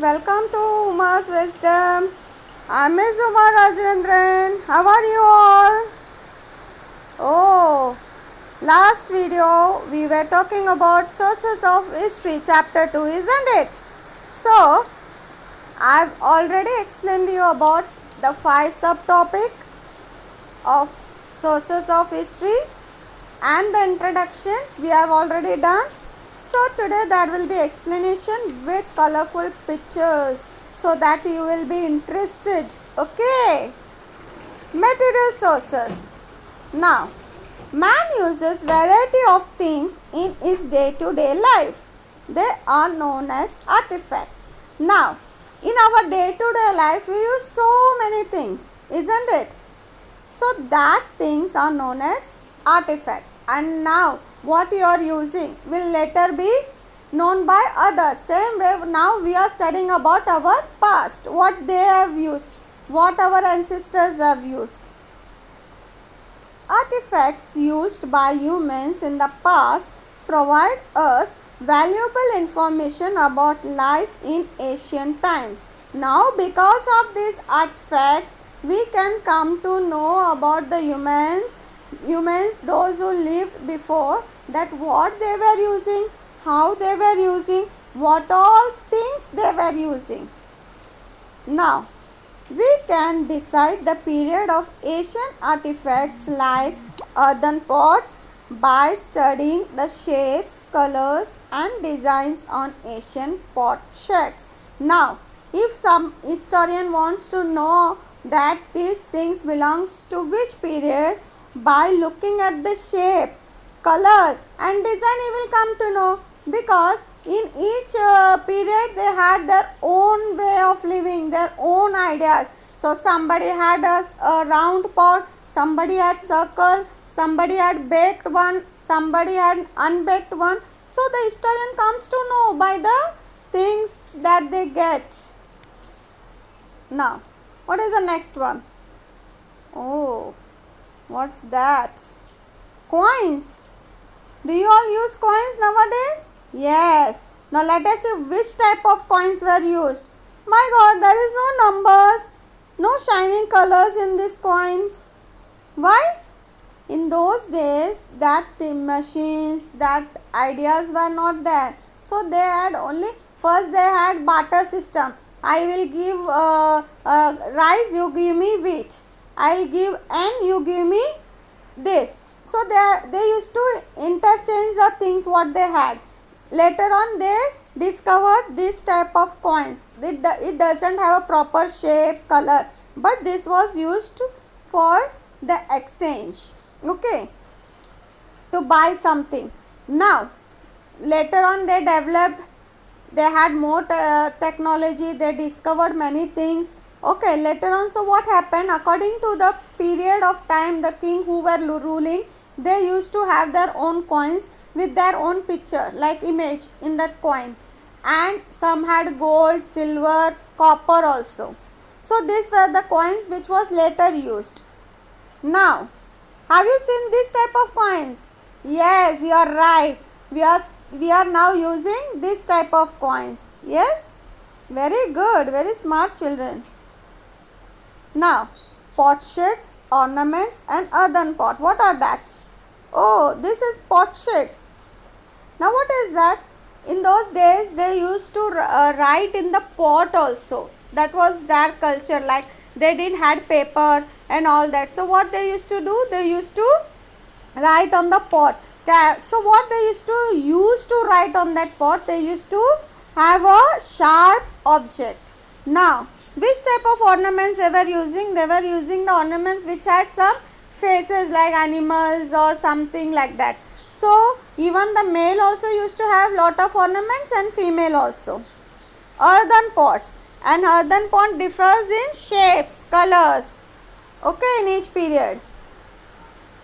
welcome to Uma's Wisdom. I'm Ms. Uma Rajendran. How are you all? Oh, last video we were talking about sources of history, chapter 2, isn't it? So, I've already explained you about the 5 subtopic of sources of history and the introduction we have already done. So today there will be explanation with colorful pictures so that you will be interested. Okay. Material sources. Now, man uses variety of things in his day-to-day life. They are known as artifacts. Now, in our day-to-day life we use so many things, isn't it? So that things are known as artifacts. And now what you are using will later be known by others. Same way now we are studying about our past, what they have used, what our ancestors have used. Artifacts used by humans in the past provide us valuable information about life in ancient times. Now because of these artifacts we can come to know about the humans, those who lived before, that what they were using, how they were using, what all things they were using. Now, we can decide the period of ancient artifacts like earthen pots by studying the shapes, colors and designs on ancient pot sets. Now, if some historian wants to know that these things belongs to which period, by looking at the shape, color and design he will come to know, because in each period they had their own way of living, their own ideas. So somebody had a round pot, somebody had circle, somebody had baked one, somebody had unbaked one. So the historian comes to know by the things that they get. Now, what is the next one? Oh, what's that? Coins. Do you all use coins nowadays? Yes. Now let us see which type of coins were used. My God, there is no numbers, no shining colors in these coins. Why? In those days, that the machines, that ideas were not there. So they had only, first they had barter system. I will give rice, you give me wheat. I will give and you give me this. So they used to interchange the things what they had. Later on they discovered this type of coins. It doesn't have a proper shape, color, but this was used for the exchange. Okay, to buy something. Now later on they developed, they had more technology, they discovered many things. Okay, later on, so what happened, according to the period of time, the king who were ruling, they used to have their own coins with their own picture, like image in that coin, and some had gold, silver, copper also. So these were the coins which was later used. Now, have you seen this type of coins? Yes, you are right. We are now using this type of coins. Yes, very good, very smart children. Now, potsherds, ornaments and earthen pot. What are that? Oh, this is potsherd. Now, what is that? In those days, they used to write in the pot also. That was their culture. Like they didn't had paper and all that. So, what they used to do? They used to write on the pot. So, what they used to write on that pot? They used to have a sharp object. Now, which type of ornaments they were using? They were using the ornaments which had some faces like animals or something like that. So, even the male also used to have lot of ornaments and female also. Earthen pots. And earthen pot differs in shapes, colors. Okay, in each period.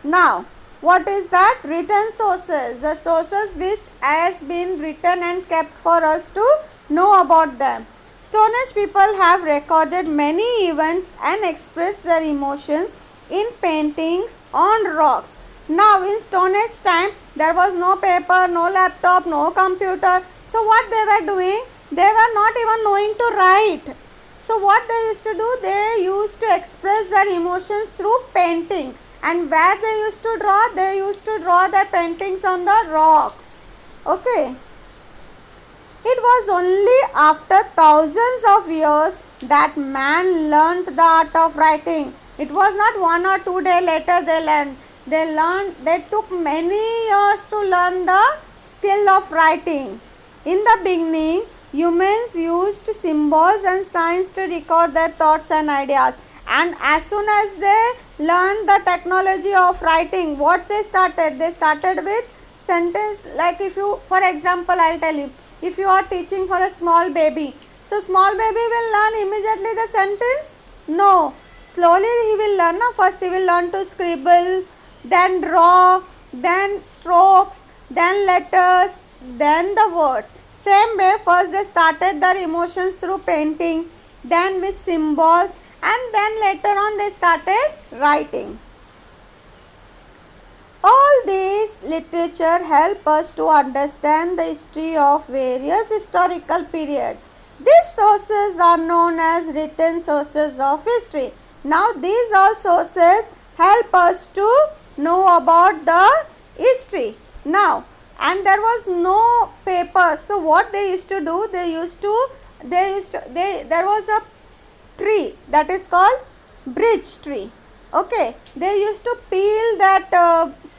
Now, what is that? Written sources. The sources which has been written and kept for us to know about them. Stone Age people have recorded many events and expressed their emotions in paintings on rocks. Now in Stone Age time there was no paper, no laptop, no computer. So what they were doing? they were not even knowing to write. So what they used to do, they used to express their emotions through painting. And where they used to draw, they used to draw their paintings on the rocks. Okay. It was only after thousands of years that man learnt the art of writing. It was not 1 or 2 days later they learned. They took many years to learn the skill of writing. In the beginning, humans used symbols and signs to record their thoughts and ideas. And as soon as they learned the technology of writing, what they started? They started with sentence, like if you, for example, I'll tell you, if you are teaching for a small baby, so small baby will learn immediately the sentence? No. Slowly he will learn. First he will learn to scribble, then draw, then strokes, then letters, then the words. Same way, first they started their emotions through painting, then with symbols, and then later on they started writing. All these literature help us to understand the history of various historical periods. These sources are known as written sources of history. Now these all sources help us to know about the history. Now, and there was no paper, so what they used to do, there was a tree that is called bridge tree. Okay, they used to peel that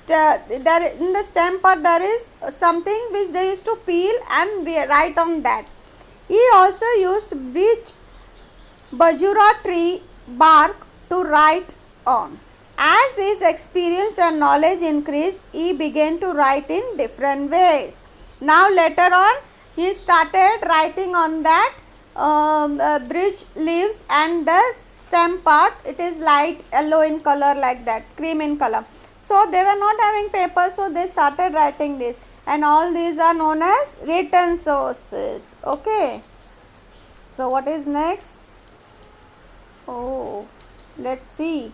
there in the stem part there is something which they used to peel and write on that. He also used bridge bajura tree bark to write on. As his experience and knowledge increased, he began to write in different ways. Now later on, he started writing on that bridge leaves, and the stem part, it is light yellow in color, like that, cream in color. So they were not having paper, so they started writing this, and all these are known as written sources. Okay. So what is next? Oh, let's see.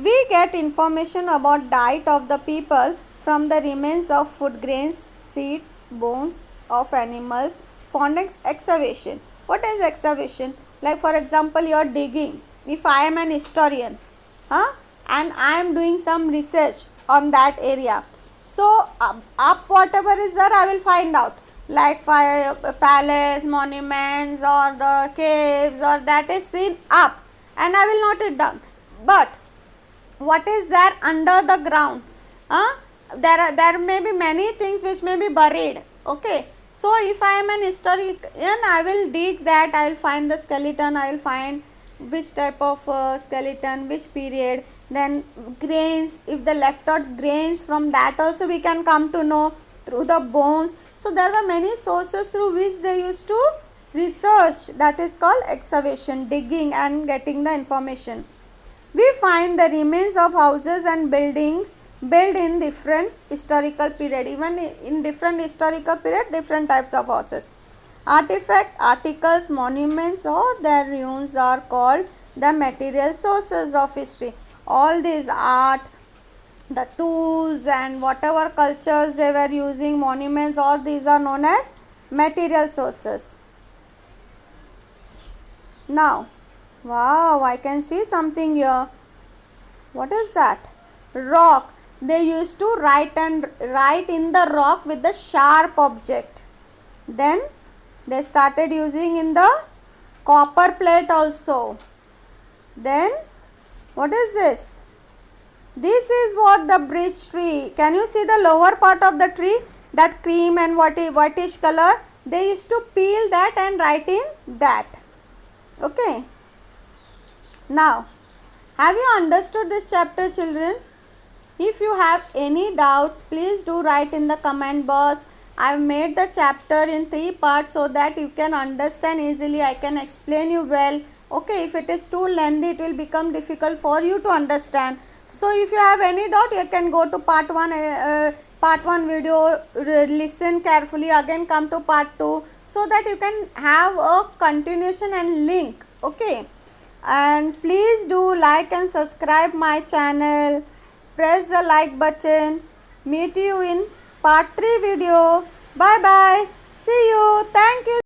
We get information about diet of the people from the remains of food grains, seeds, bones of animals found in excavation. What is excavation? Like for example, you are digging. If I am an historian, and I am doing some research on that area, so up whatever is there, I will find out, like palace, monuments, or the caves, or that is seen up, and I will note it down. But what is there under the ground? There may be many things which may be buried. Okay. So if I am an historian, I will dig that, I will find the skeleton, I will find which type of skeleton, which period, then grains, if they left out grains, from that also we can come to know through the bones. So there were many sources through which they used to research, that is called excavation, digging and getting the information. We find the remains of houses and buildings built in different historical period. Even in different historical period, different types of houses. Artifact, articles, monuments, or their ruins are called the material sources of history. All these art, the tools, and whatever cultures they were using, monuments, all these are known as material sources. Now, wow, I can see something here. What is that? Rock. They used to write in the rock with the sharp object. Then they started using in the copper plate also. Then what is this? This is what the bridge tree. Can you see the lower part of the tree? That cream and whitish color. They used to peel that and write in that. Okay. Now, have you understood this chapter, children? If you have any doubts, please do write in the comment box. I have made the chapter in 3 parts so that you can understand easily. I can explain you well. Okay, if it is too lengthy, it will become difficult for you to understand. So if you have any doubt, you can go to part 1 video, listen carefully, again come to part 2, so that you can have a continuation and link. Okay, and please do like and subscribe my channel. Press the like button. Meet you in part 3 video. Bye bye. See you. Thank you.